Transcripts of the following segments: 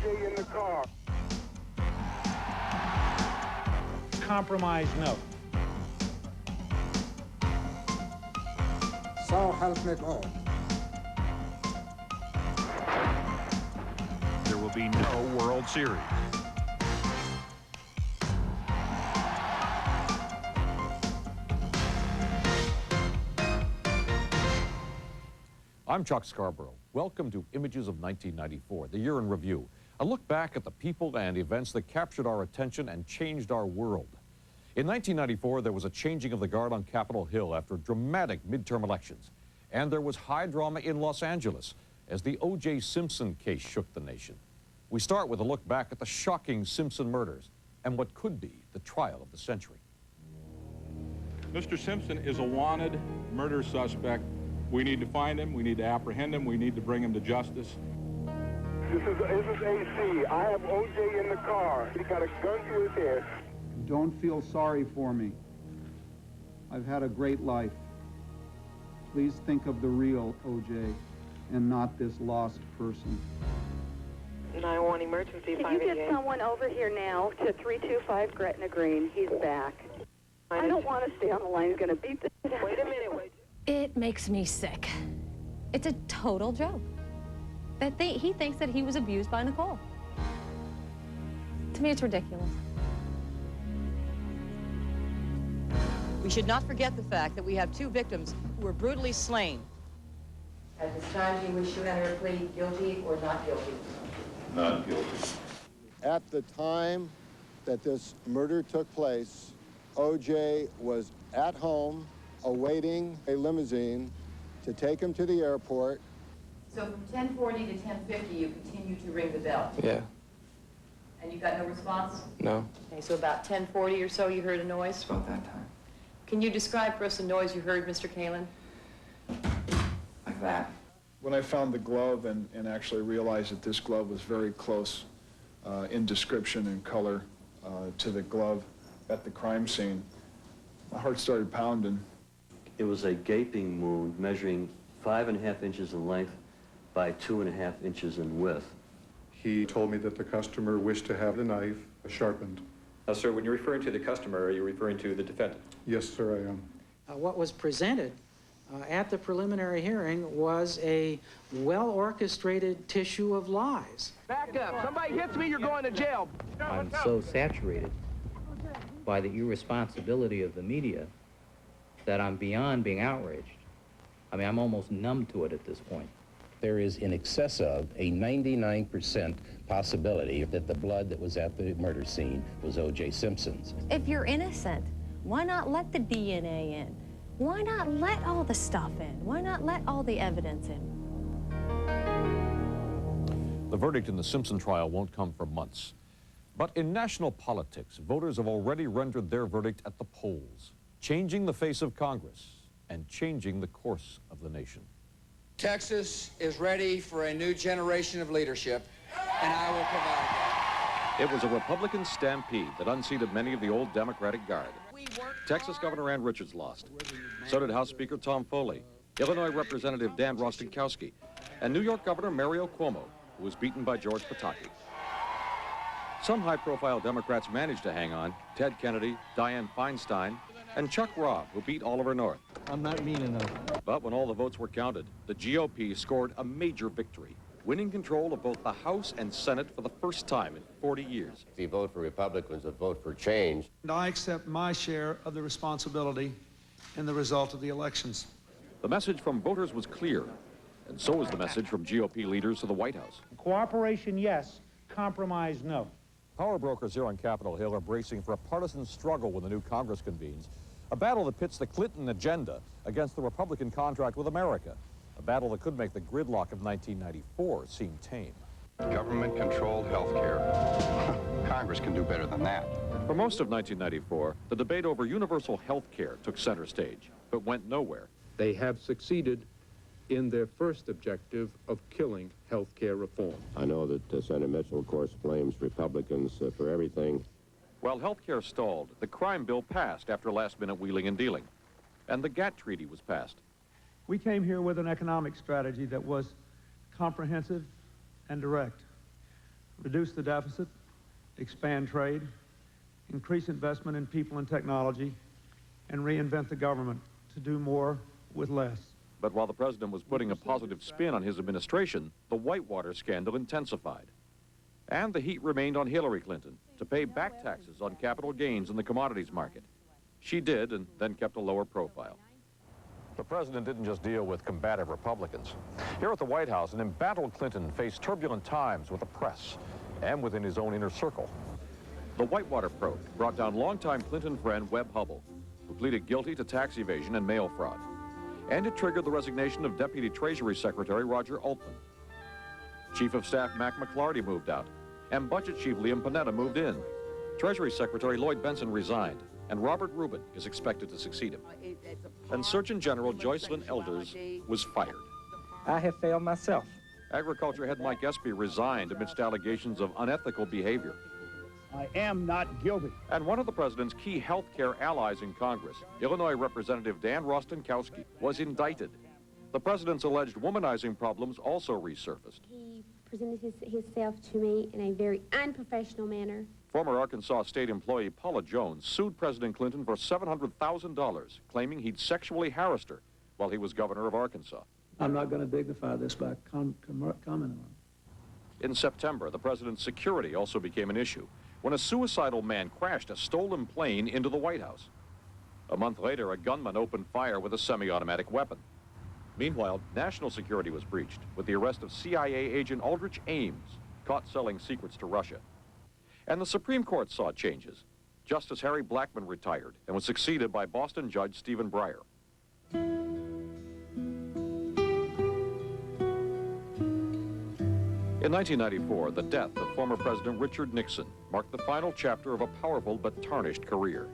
OJ in the car. Compromise, no. So help me God. There will be no World Series. I'm Chuck Scarborough. Welcome to Images of 1994, the year in review. A look back at the people and events that captured our attention and changed our world. In 1994, there was a changing of the guard on Capitol Hill after dramatic midterm elections. And there was high drama in Los Angeles as the O.J. Simpson case shook the nation. We start with a look back at the shocking Simpson murders and what could be the trial of the century. Mr. Simpson is a wanted murder suspect. We need to find him, we need to apprehend him, we need to bring him to justice. This is AC. I have OJ in the car. He got a gun to his head. Don't feel sorry for me. I've had a great life. Please think of the real OJ and not this lost person. 911 emergency. Can you get someone over here now to 325 Gretna Green? He's back. I don't want to stay on the line. He's going to beat the... Wait a minute, wait. It makes me sick. It's a total joke. He thinks that he was abused by Nicole. To me, it's ridiculous. We should not forget the fact that we have two victims who were brutally slain. At this time, do you wish to enter a plea guilty or not guilty? Not guilty. At the time that this murder took place, OJ was at home awaiting a limousine to take him to the airport. So from 10:40 to 10:50, you continue to ring the bell? Yeah. And you got no response? No. Okay, so about 10:40 or so, you heard a noise? About that time. Can you describe for us the noise you heard, Mr. Kalin? Like that. When I found the glove and actually realized that this glove was very close in description and color to the glove at the crime scene, my heart started pounding. It was a gaping wound measuring 5.5 inches in length by 2.5 inches in width. He told me that the customer wished to have the knife sharpened. Now, sir, when you're referring to the customer, are you referring to the defendant? Yes, sir, I am. What was presented at the preliminary hearing was a well-orchestrated tissue of lies. Back up. Somebody hits me, you're going to jail. I'm so saturated by the irresponsibility of the media that I'm beyond being outraged. I mean, I'm almost numb to it at this point. There is in excess of a 99% possibility that the blood that was at the murder scene was O.J. Simpson's. If you're innocent, why not let the DNA in? Why not let all the stuff in? Why not let all the evidence in? The verdict in the Simpson trial won't come for months. But in national politics, voters have already rendered their verdict at the polls, changing the face of Congress and changing the course of the nation. Texas is ready for a new generation of leadership, and I will provide that. It was a Republican stampede that unseated many of the old Democratic guard. Texas Governor Ann Richards lost. So did House Speaker Tom Foley, Illinois Representative Dan Rostenkowski, and New York Governor Mario Cuomo, who was beaten by George Pataki. Some high-profile Democrats managed to hang on: Ted Kennedy, Dianne Feinstein, and Chuck Robb, who beat Oliver North. I'm not mean enough. But when all the votes were counted, the GOP scored a major victory, winning control of both the House and Senate for the first time in 40 years. The vote for Republicans, a vote for change. And I accept my share of the responsibility in the result of the elections. The message from voters was clear, and so was the message from GOP leaders to the White House. Cooperation, yes. Compromise, no. Power brokers here on Capitol Hill are bracing for a partisan struggle when the new Congress convenes. A battle that pits the Clinton agenda against the Republican contract with America. A battle that could make the gridlock of 1994 seem tame. Government-controlled health care. Congress can do better than that. For most of 1994, the debate over universal health care took center stage, but went nowhere. They have succeeded in their first objective of killing health care reform. I know that Senator Mitchell, of course, blames Republicans for everything. While health care stalled, the crime bill passed after last-minute wheeling and dealing, and the GATT treaty was passed. We came here with an economic strategy that was comprehensive and direct. reduce the deficit, expand trade, increase investment in people and technology, and reinvent the government to do more with less. But while the president was putting a positive spin on his administration, the Whitewater scandal intensified. And the heat remained on Hillary Clinton to pay back taxes on capital gains in the commodities market. She did, and then kept a lower profile. The president didn't just deal with combative Republicans. Here at the White House, an embattled Clinton faced turbulent times with the press and within his own inner circle. The Whitewater probe brought down longtime Clinton friend Webb Hubbell, who pleaded guilty to tax evasion and mail fraud. And it triggered the resignation of Deputy Treasury Secretary Roger Altman. Chief of Staff Mac McLarty moved out, and Budget Chief Liam Panetta moved in. Treasury Secretary Lloyd Benson resigned, and Robert Rubin is expected to succeed him. And Surgeon General Joycelyn Elders was fired. I have failed myself. Agriculture head Mike Espy resigned amidst allegations of unethical behavior. I am not guilty. And one of the president's key health care allies in Congress, Illinois Representative Dan Rostenkowski, was indicted. The president's alleged womanizing problems also resurfaced. He presented himself to me in a very unprofessional manner. Former Arkansas State employee Paula Jones sued President Clinton for $700,000, claiming he'd sexually harassed her while he was governor of Arkansas. I'm not going to dignify this by commenting on it. In September, the president's security also became an issue when a suicidal man crashed a stolen plane into the White House. A month later, a gunman opened fire with a semi-automatic weapon. Meanwhile, national security was breached with the arrest of CIA agent Aldrich Ames, caught selling secrets to Russia. And the Supreme Court saw changes. Justice Harry Blackmun retired and was succeeded by Boston Judge Stephen Breyer. In 1994, the death of former President Richard Nixon marked the final chapter of a powerful but tarnished career.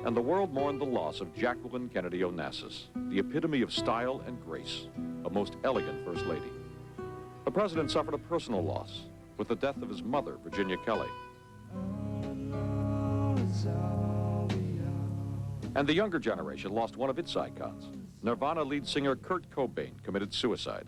And the world mourned the loss of Jacqueline Kennedy Onassis, the epitome of style and grace, a most elegant First Lady. The president suffered a personal loss with the death of his mother, Virginia Kelly. And the younger generation lost one of its icons. Nirvana lead singer Kurt Cobain committed suicide.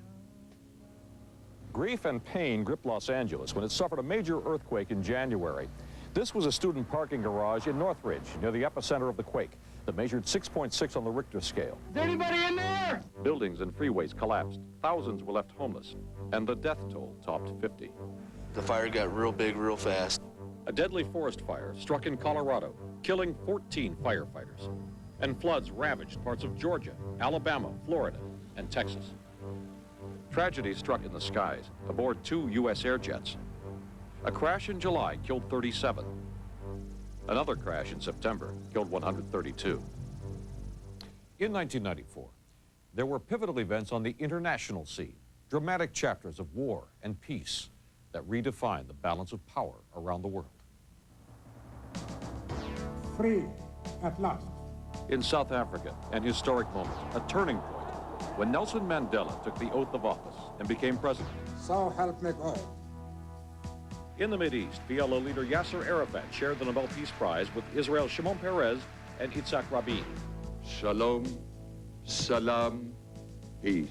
Grief and pain gripped Los Angeles when it suffered a major earthquake in January. This was a student parking garage in Northridge, near the epicenter of the quake, that measured 6.6 on the Richter scale. Is anybody in there? Buildings and freeways collapsed. Thousands were left homeless, and the death toll topped 50. The fire got real big real fast. A deadly forest fire struck in Colorado, killing 14 firefighters. And floods ravaged parts of Georgia, Alabama, Florida, and Texas. Tragedy struck in the skies aboard 2 U.S. air jets. A crash in July killed 37. Another crash in September killed 132. In 1994, there were pivotal events on the international scene, dramatic chapters of war and peace that redefined the balance of power around the world. Free at last. In South Africa, an historic moment, a turning point, when Nelson Mandela took the oath of office and became president. So help me God. In the Mideast, PLO leader Yasser Arafat shared the Nobel Peace Prize with Israel's Shimon Peres and Yitzhak Rabin. Shalom, salam, peace.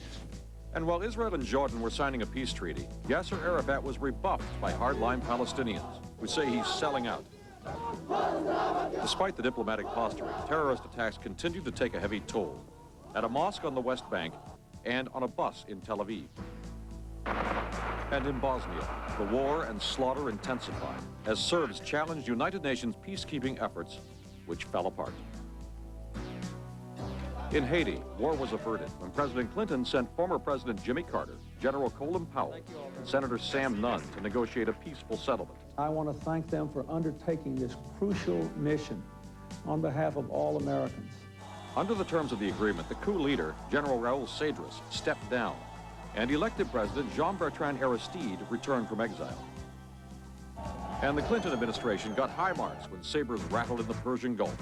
And while Israel and Jordan were signing a peace treaty, Yasser Arafat was rebuffed by hardline Palestinians who say he's selling out. Despite the diplomatic posturing, terrorist attacks continued to take a heavy toll at a mosque on the West Bank and on a bus in Tel Aviv. And in Bosnia, the war and slaughter intensified as Serbs challenged United Nations peacekeeping efforts, which fell apart. In Haiti, war was averted when President Clinton sent former President Jimmy Carter, General Colin Powell, and Senator Sam Nunn to negotiate a peaceful settlement. I want to thank them for undertaking this crucial mission on behalf of all Americans. Under the terms of the agreement, the coup leader, General Raul Cedras, stepped down, and elected President Jean-Bertrand Aristide returned from exile. And the Clinton administration got high marks when sabers rattled in the Persian Gulf,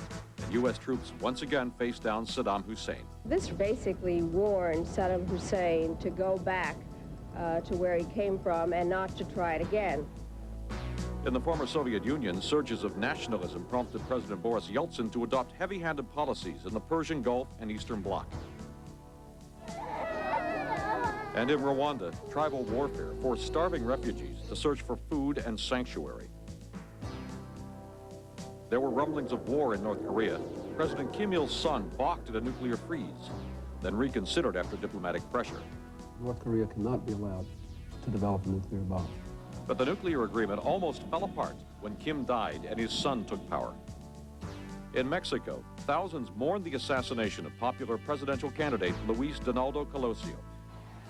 and U.S. troops once again faced down Saddam Hussein. This basically warned Saddam Hussein to go back to where he came from and not to try it again. In the former Soviet Union, surges of nationalism prompted President Boris Yeltsin to adopt heavy-handed policies in the Persian Gulf and Eastern Bloc. And in Rwanda, tribal warfare forced starving refugees to search for food and sanctuary. There were rumblings of war in North Korea. President Kim Il-sung balked at a nuclear freeze, then reconsidered after diplomatic pressure. North Korea cannot be allowed to develop a nuclear bomb. But the nuclear agreement almost fell apart when Kim died and his son took power. In Mexico, thousands mourned the assassination of popular presidential candidate Luis Donaldo Colosio,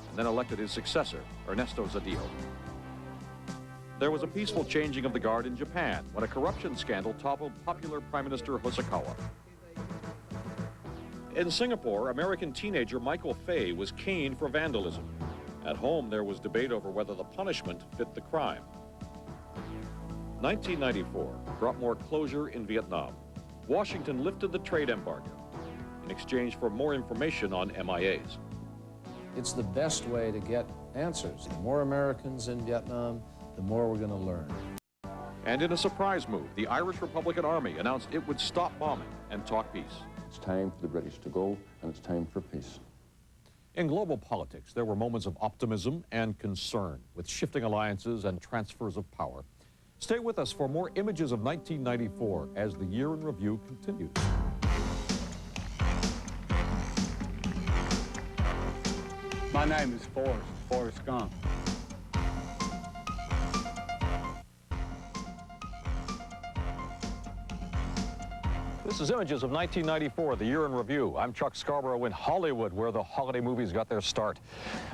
and then elected his successor, Ernesto Zedillo. There was a peaceful changing of the guard in Japan when a corruption scandal toppled popular Prime Minister Hosokawa. In Singapore, American teenager Michael Fay was caned for vandalism. At home, there was debate over whether the punishment fit the crime. 1994 brought more closure in Vietnam. Washington lifted the trade embargo in exchange for more information on MIAs. It's the best way to get answers. The more Americans in Vietnam, the more we're going to learn. And in a surprise move, the Irish Republican Army announced it would stop bombing and talk peace. It's time for the British to go, and it's time for peace. In global politics, there were moments of optimism and concern with shifting alliances and transfers of power. Stay with us for more images of 1994 as the year in review continues. My name is Forrest Gump. This is images of 1994, the year in review. I'm Chuck Scarborough in Hollywood, where the holiday movies got their start.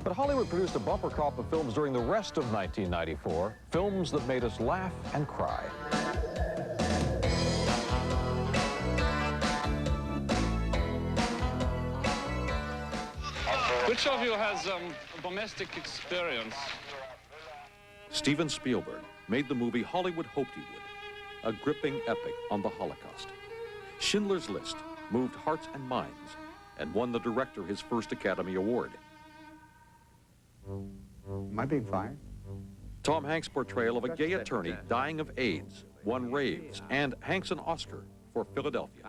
But Hollywood produced a bumper crop of films during the rest of 1994, films that made us laugh and cry. Which of you has domestic experience? Steven Spielberg made the movie Hollywood Hoped He Would, a gripping epic on the Holocaust. Schindler's List moved hearts and minds and won the director his first Academy Award. Am I being fired? Tom Hanks' portrayal of a gay attorney dying of AIDS won raves and Hanks an Oscar for Philadelphia.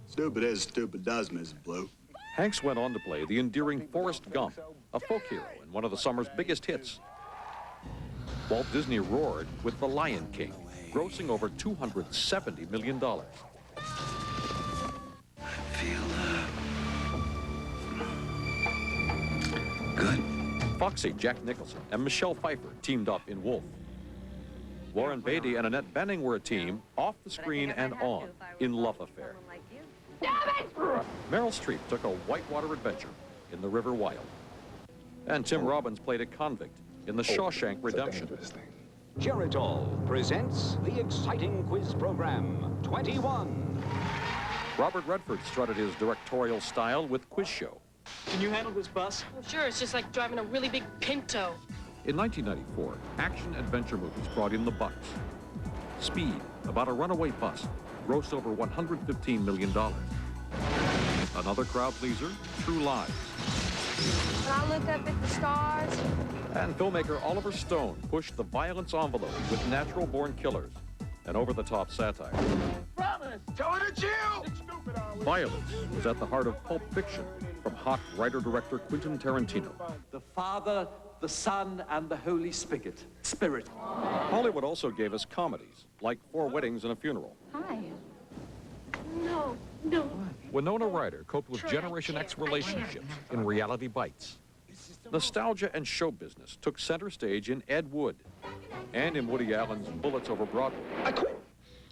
Stupid is, stupid does, Mrs. Blue. Hanks went on to play the endearing Forrest Gump, a folk hero and one of the summer's biggest hits. Walt Disney roared with The Lion King, grossing over $270 million. Good. Foxy Jack Nicholson and Michelle Pfeiffer teamed up in Wolf. Warren Beatty and Annette Bening were a team off the screen and on in Love Affair. Meryl Streep took a whitewater adventure in The River Wild. And Tim Robbins played a convict in The Shawshank Redemption. Geritol presents the exciting quiz program, 21. Robert Redford strutted his directorial style with Quiz Show. Can you handle this bus? Oh, sure, it's just like driving a really big Pinto. In 1994, action-adventure movies brought in the bucks. Speed, about a runaway bus, grossed over $115 million. Another crowd pleaser, True Lies. When I look up at the stars. And filmmaker Oliver Stone pushed the violence envelope with Natural-Born Killers, an over-the-top satire. Promise! Tell it to you! Violence was at the heart of Pulp Fiction from hot writer-director Quentin Tarantino. The Father, the Son, and the Holy Spirit. Hollywood also gave us comedies, like 4 Weddings and a Funeral. Hi. No, no. Winona Ryder coped with Generation X relationships in Reality Bites. Nostalgia and show business took center stage in Ed Wood and in Woody Allen's Bullets Over Broadway.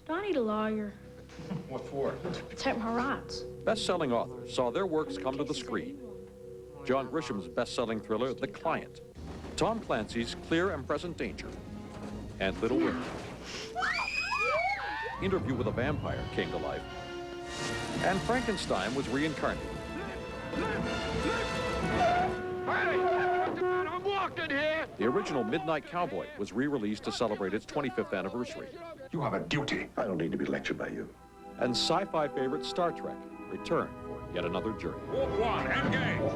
Do I need a lawyer? What for? To protect my rights. Best-selling authors saw their works come to the screen. John Grisham's best-selling thriller, The Client. Tom Clancy's Clear and Present Danger. And Little Women. Interview with a Vampire came to life. And Frankenstein was reincarnated. I'm walking here! The original Midnight Cowboy was re-released to celebrate its 25th anniversary. You have a duty. I don't need to be lectured by you. And sci-fi favorite Star Trek returned for yet another journey. Walk one, engage!